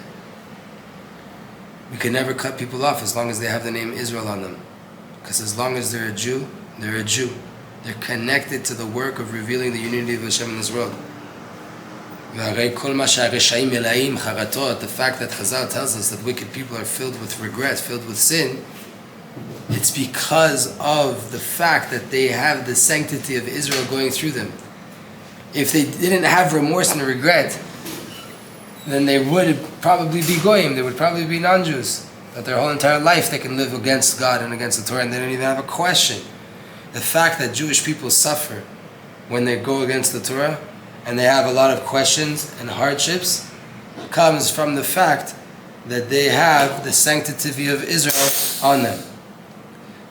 We can never cut people off as long as they have the name Israel on them. Because as long as they're a Jew, they're a Jew. They're connected to the work of revealing the unity of Hashem in this world. The fact that Chazal tells us that wicked people are filled with regret, filled with sin, it's because of the fact that they have the sanctity of Israel going through them. If they didn't have remorse and regret, then they would probably be goyim, they would probably be non-Jews. That their whole entire life they can live against God and against the Torah and they don't even have a question. The fact that Jewish people suffer when they go against the Torah and they have a lot of questions and hardships comes from the fact that they have the sanctity of Israel on them.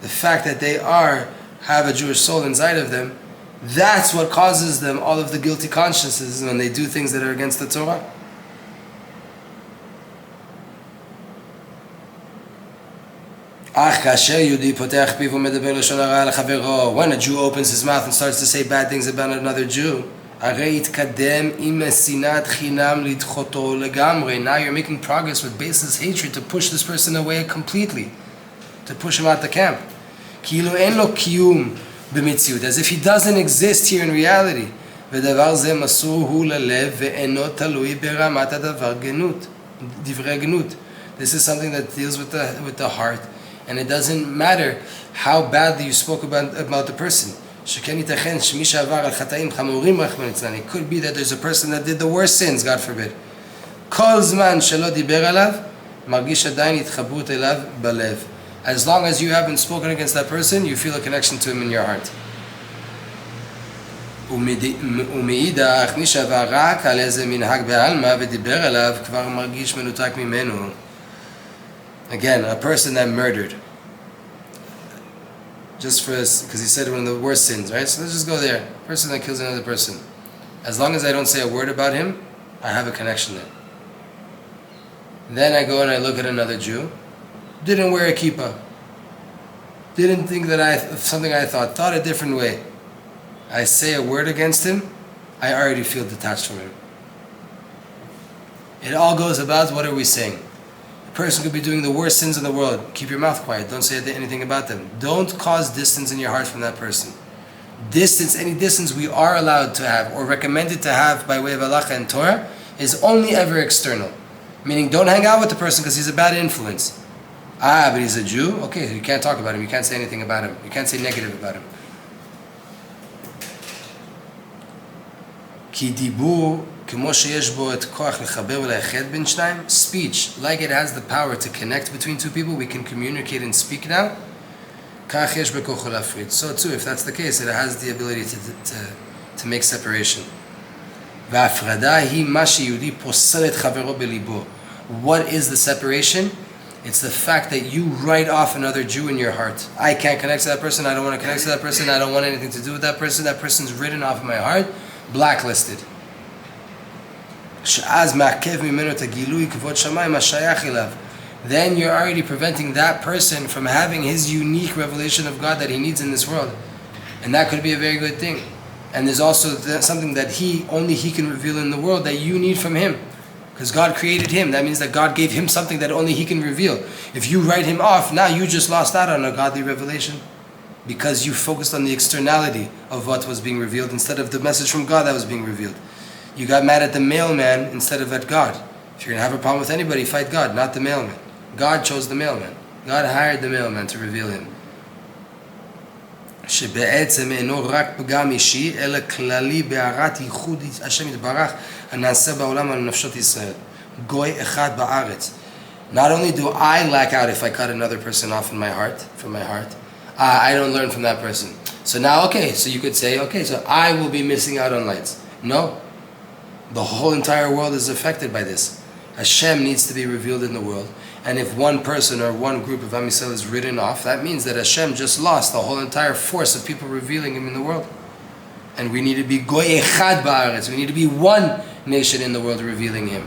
The fact that they have a Jewish soul inside of them, that's what causes them all of the guilty consciences when they do things that are against the Torah. When a Jew opens his mouth and starts to say bad things about another Jew, now you're making progress with baseless hatred to push this person away completely, to push him out the camp. As if he doesn't exist here in reality. This is something that deals with the heart, and it doesn't matter how badly you spoke about the person. It could be that there's a person that did the worst sins, God forbid. As long as you haven't spoken against that person, you feel a connection to him in your heart. Again, a person that murdered, just because he said one of the worst sins, right? So let's just go there. A person that kills another person. As long as I don't say a word about him, I have a connection there. Then I go and I look at another Jew, didn't wear a kippah, didn't think something I thought a different way. I say a word against him, I already feel detached from him. It all goes about what are we saying. A person could be doing the worst sins in the world. Keep your mouth quiet. Don't say anything about them. Don't cause distance in your heart from that person. Any distance we are allowed to have or recommended to have by way of halacha and Torah is only ever external. Meaning don't hang out with the person because he's a bad influence. But he's a Jew? Okay, you can't talk about him. You can't say anything about him. You can't say negative about him. Speech, like it has the power to connect between two people, we can communicate and speak now. So too, if that's the case, it has the ability to make separation. What is the separation? It's the fact that you write off another Jew in your heart. I can't connect to that person, I don't want to connect to that person, I don't want anything to do with that person's written off in my heart, blacklisted. Then you're already preventing that person from having his unique revelation of God that he needs in this world. And that could be a very good thing. And there's also something that only he can reveal in the world that you need from him. Because God created him. That means that God gave him something that only he can reveal. If you write him off, now you just lost out on a godly revelation. Because you focused on the externality of what was being revealed instead of the message from God that was being revealed. You got mad at the mailman instead of at God. If you're going to have a problem with anybody, fight God, not the mailman. God chose the mailman. God hired the mailman to reveal him. שבעצם אינו רק פגם אישי, אלא כללי בהערת ייחוד השם יתברך הנעשה בעולם על נפשות ישראל. גוי אחד בארץ. Not only do I lack out if I cut another person off from my heart, I don't learn from that person. So now, so you could say, so I will be missing out on lights. No. The whole entire world is affected by this. Hashem needs to be revealed in the world. And if one person or one group of Am Yisrael is written off, that means that Hashem just lost the whole entire force of people revealing Him in the world. And we need to be Goy Echad Ba'aretz. We need to be one nation in the world revealing Him.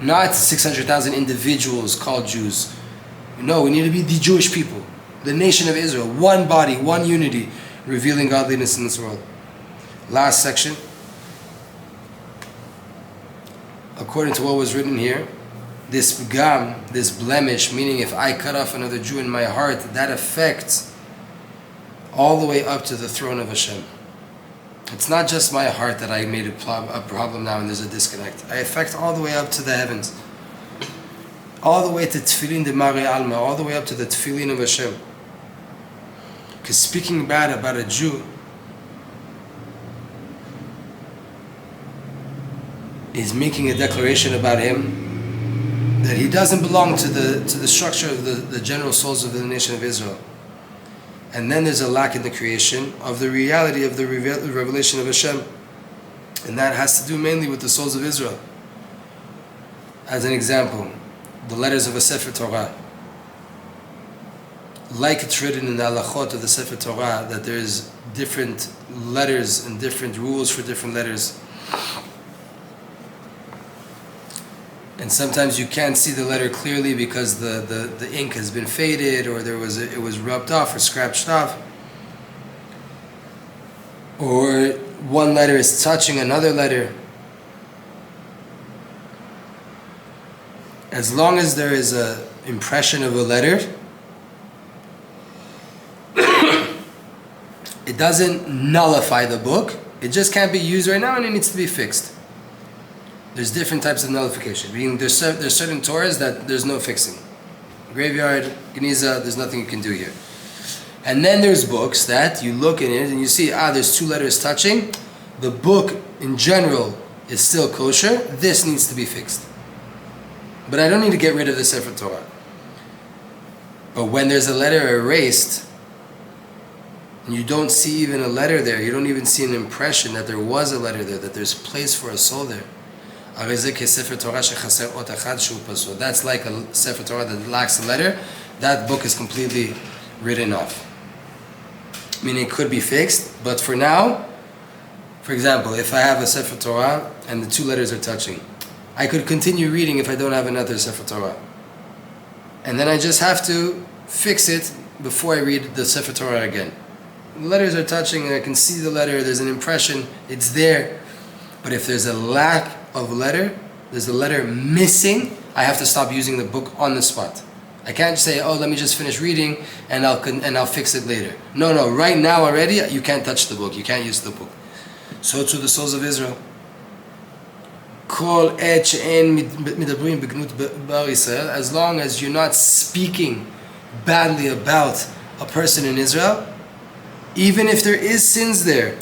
Not 600,000 individuals called Jews. No, we need to be the Jewish people. The nation of Israel. One body, one unity, revealing godliness in this world. Last section. According to what was written here, this pgam, this blemish, meaning if I cut off another Jew in my heart, that affects all the way up to the throne of Hashem. It's not just my heart that I made a problem now and there's a disconnect. I affect all the way up to the heavens. All the way to Tefillin de Mari Alma, all the way up to the Tefillin of Hashem. Because speaking bad about a Jew is making a declaration about him that he doesn't belong to the structure of the general souls of the nation of Israel. And then there's a lack in the creation of the reality of the revelation of Hashem. And that has to do mainly with the souls of Israel. As an example, the letters of a Sefer Torah. Like it's written in the halachot of the Sefer Torah, that there's different letters and different rules for different letters. And sometimes you can't see the letter clearly because the ink has been faded, or it was rubbed off or scratched off. Or one letter is touching another letter. As long as there is an impression of a letter, it doesn't nullify the book. It just can't be used right now and it needs to be fixed. There's different types of nullification. Meaning there's certain Torahs that there's no fixing. Graveyard, Geniza, there's nothing you can do here. And then there's books that you look in it and you see, there's two letters touching. The book in general is still kosher. This needs to be fixed. But I don't need to get rid of the Sefer Torah. But when there's a letter erased, and you don't see even a letter there, you don't even see an impression that there was a letter there, that there's place for a soul there. That's like a Sefer Torah that lacks a letter. That book is completely written off. Meaning it could be fixed, but for now, for example, if I have a Sefer Torah and the two letters are touching, I could continue reading if I don't have another Sefer Torah. And then I just have to fix it before I read the Sefer Torah again. The letters are touching and I can see the letter, there's an impression, it's there. But if there's a lack of letter, there's a letter missing, I have to stop using the book on the spot. I can't say, let me just finish reading and I'll fix it later. No, right now already, you can't touch the book, you can't use the book. So to the souls of Israel. As long as you're not speaking badly about a person in Israel, even if there is sins there,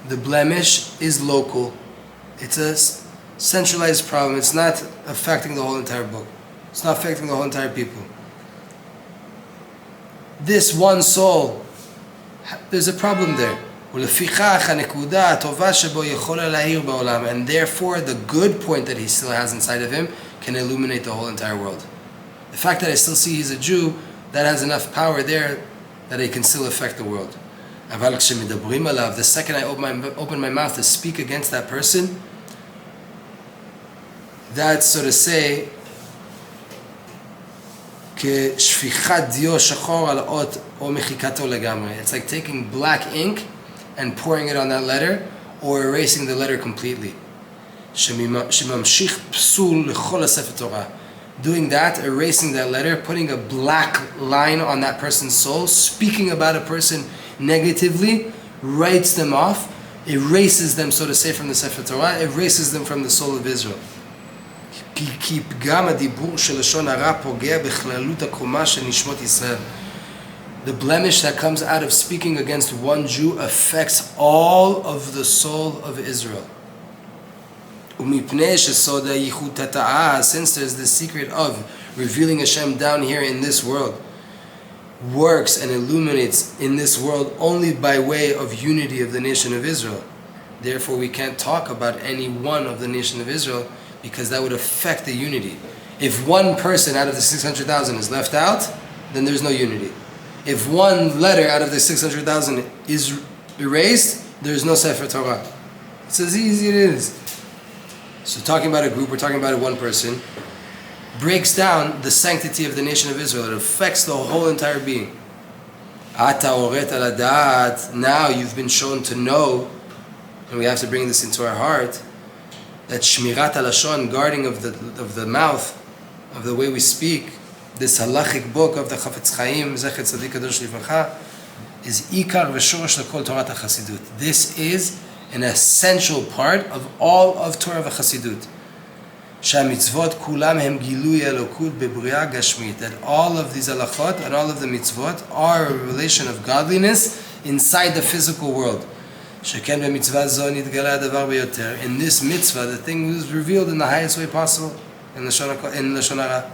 the blemish is local. It's a centralized problem. It's not affecting the whole entire book. It's not affecting the whole entire people. This one soul, there's a problem there. And therefore the good point that he still has inside of him can illuminate the whole entire world. The fact that I still see he's a Jew, that has enough power there that it can still affect the world. The second I open my mouth to speak against that person, that's, so to say, it's like taking black ink and pouring it on that letter, or erasing the letter completely. Doing that, erasing that letter, putting a black line on that person's soul, speaking about a person negatively, writes them off, erases them, so to say, from the Sefer Torah, erases them from the soul of Israel. The blemish that comes out of speaking against one Jew affects all of the soul of Israel. Since there's the secret of revealing Hashem down here in this world, works and illuminates in this world only by way of unity of the nation of Israel. Therefore we can't talk about any one of the nation of Israel, because that would affect the unity. If one person out of the 600,000 is left out, then there's no unity. If one letter out of the 600,000 is erased, there's no Sefer Torah. It's as easy as it is. So talking about a group, we're talking about one person, breaks down the sanctity of the nation of Israel. It affects the whole entire being. Now you've been shown to know, and we have to bring this into our heart, that Shmirat Lashon, guarding of the mouth, of the way we speak, this halachic book of the Chafetz Chaim, Zecher Tzadik Kadosh Livracha, is Ikar v'Shorosh l'Kol Torah Chassidut. This is an essential part of all of Torah v'Chassidut. Shamitzvot kulam hem gilui elokut bebria gashmit. That all of these halachot and all of the mitzvot are a relation of godliness inside the physical world. Sheken b'mitzvah zo nitgala davar beyoter. In this mitzvah, the thing was revealed in the highest way possible in Lashon Hara.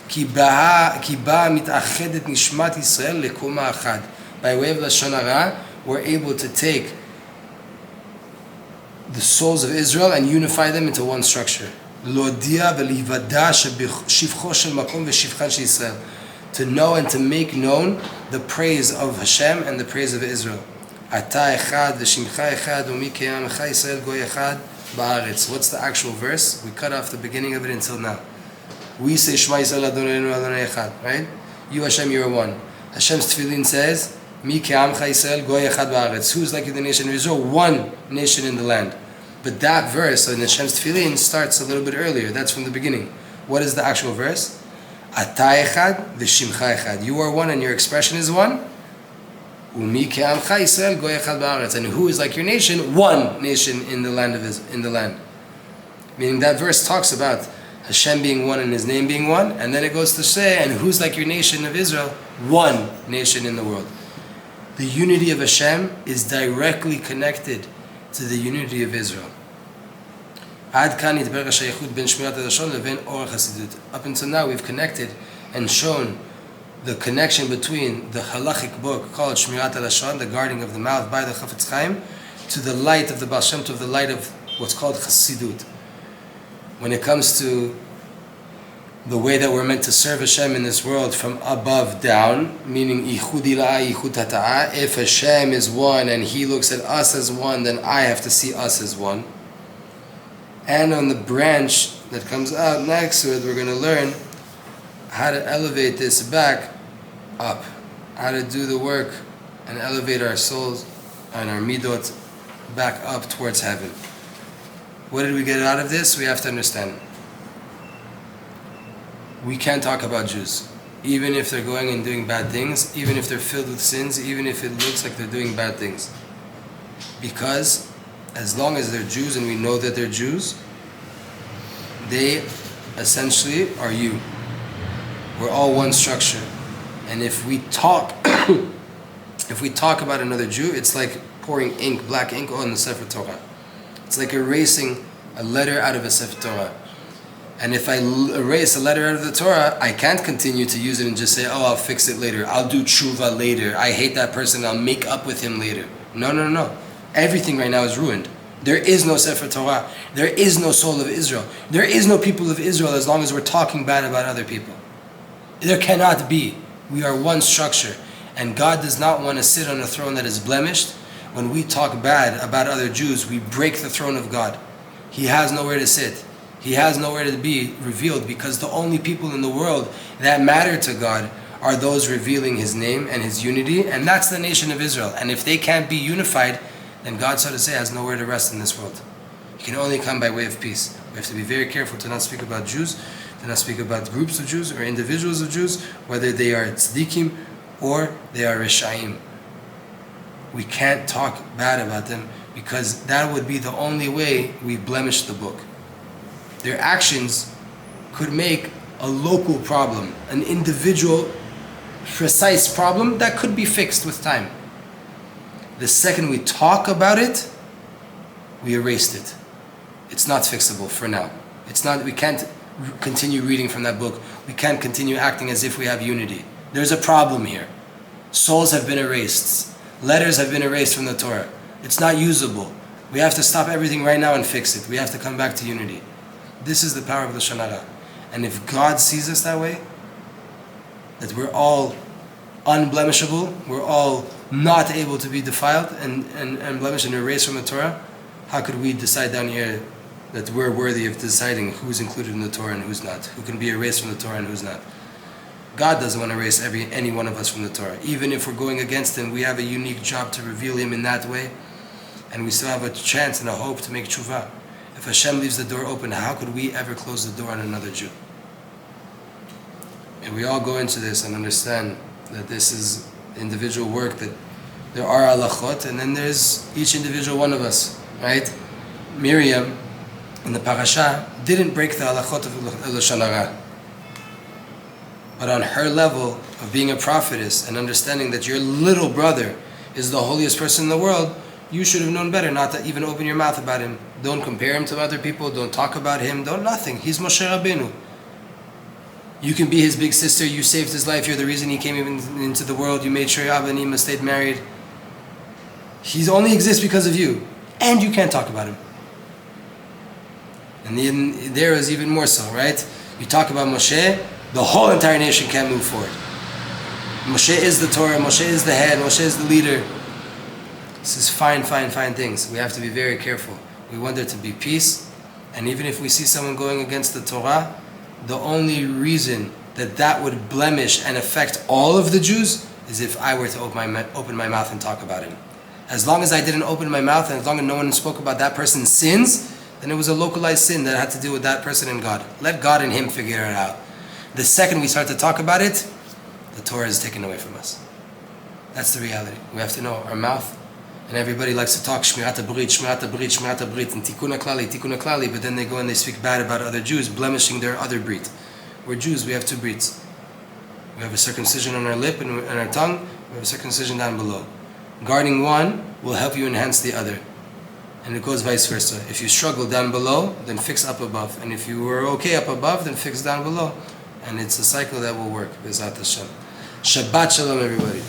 Ki ba mitachedet nishmat Yisrael lekuma achad. By way of Lashon Hara, we're able to take the souls of Israel and unify them into one structure. Lodia v'livada shivcho shel makom v'shivchan shel Yisrael. To know and to make known the praise of Hashem and the praise of Israel. Ata echad v'shimcha echad u'mi ke'amecha Yisrael goy echad. ba'aretz. What's the actual verse? We cut off the beginning of it until now. We say Shema Yisrael Adonai Adonai Echad, right? You Hashem, you are one. Hashem's tefillin says, Mi ke'amcha Yisrael goy echad ba'aretz. Who is like you, the nation of Israel? One nation in the land. But that verse in Hashem's tefillin starts a little bit earlier. That's from the beginning. What is the actual verse? Ata echad v'shimcha echad. You are one and your expression is one. Umi ke'amcha Yisrael goy echad ba'aretz. And who is like your nation? One nation in the land in the land. Meaning that verse talks about Hashem being one and His name being one, and then it goes to say, and who's like your nation of Israel? One nation in the world. The unity of Hashem is directly connected to the unity of Israel. Up until now we've connected and shown the connection between the halachic book called Shmirat Lashon, the guarding of the mouth by the Chafetz Chaim, to the light of the Baal Shem Tov, the light of what's called Chassidut. When it comes to the way that we're meant to serve Hashem in this world from above down, meaning Ichud Ila'a, Ichud Hata'ah, if Hashem is one and He looks at us as one, then I have to see us as one. And on the branch that comes out next to it, we're going to learn how to elevate this back up, how to do the work and elevate our souls and our midot back up towards heaven. What did we get out of this? We have to understand. We can't talk about Jews, even if they're going and doing bad things, even if they're filled with sins, even if it looks like they're doing bad things. Because as long as they're Jews and we know that they're Jews, they essentially are you. We're all one structure. And if we talk about another Jew, it's like pouring ink, black ink on the Sefer Torah. It's like erasing a letter out of a Sefer Torah. And if I erase a letter out of the Torah, I can't continue to use it and just say, oh, I'll fix it later. I'll do tshuva later. I hate that person. I'll make up with him later. No. Everything right now is ruined. There is no Sefer Torah. There is no soul of Israel. There is no people of Israel as long as we're talking bad about other people. There cannot be. We are one structure. And God does not want to sit on a throne that is blemished. When we talk bad about other Jews, we break the throne of God. He has nowhere to sit. He has nowhere to be revealed, because the only people in the world that matter to God are those revealing His name and His unity, and that's the nation of Israel. And if they can't be unified, then God, so to say, has nowhere to rest in this world. He can only come by way of peace. We have to be very careful to not speak about Jews, to not speak about groups of Jews or individuals of Jews, whether they are tzaddikim or they are reshaim. We can't talk bad about them, because that would be the only way we blemish the book. Their actions could make a local problem, an individual, precise problem that could be fixed with time. The second we talk about it, we erased it. It's not fixable for now. We can't continue reading from that book. We can't continue acting as if we have unity. There's a problem here. Souls have been erased. Letters have been erased from the Torah. It's not usable. We have to stop everything right now and fix it. We have to come back to unity. This is the power of Lashon Hara. And if God sees us that way, that we're all unblemishable, we're all not able to be defiled and blemished and erased from the Torah, how could we decide down here that we're worthy of deciding who's included in the Torah and who's not, who can be erased from the Torah and who's not? God doesn't want to erase any one of us from the Torah. Even if we're going against Him, we have a unique job to reveal Him in that way, and we still have a chance and a hope to make tshuva. If Hashem leaves the door open, how could we ever close the door on another Jew? And we all go into this and understand that this is individual work, that there are halachot, and then there's each individual one of us, right? Miriam, in the parasha, didn't break the halachot of Lashon Hara. But on her level of being a prophetess and understanding that your little brother is the holiest person in the world, you should have known better not to even open your mouth about him. Don't compare him to other people. Don't talk about him. Don't nothing. He's Moshe Rabbeinu. You can be his big sister. You saved his life. You're the reason he came even into the world. You made sure Abba and Ima stayed married. He only exists because of you. And you can't talk about him. And then there is even more so, right? You talk about Moshe, the whole entire nation can't move forward. Moshe is the Torah. Moshe is the head. Moshe is the leader. This is fine things. We have to be very careful. We want there to be peace. And even if we see someone going against the Torah, the only reason that would blemish and affect all of the Jews is if I were to open my mouth and talk about him. As long as I didn't open my mouth and as long as no one spoke about that person's sins, then it was a localized sin that had to do with that person and God. Let God and him figure it out. The second we start to talk about it, the Torah is taken away from us. That's the reality. We have to know our mouth. And everybody likes to talk Shmirat HaBrit, Shmirat HaBrit, Shmirat HaBrit, and Tikkun HaKlali, but then they go and they speak bad about other Jews, blemishing their other Brit. We're Jews, we have two Brits. We have a circumcision on our lip and our tongue, we have a circumcision down below. Guarding one will help you enhance the other. And it goes vice versa. If you struggle down below, then fix up above. And if you were okay up above, then fix down below. And it's a cycle that will work. B'ezrat Hashem. Shabbat Shalom, everybody.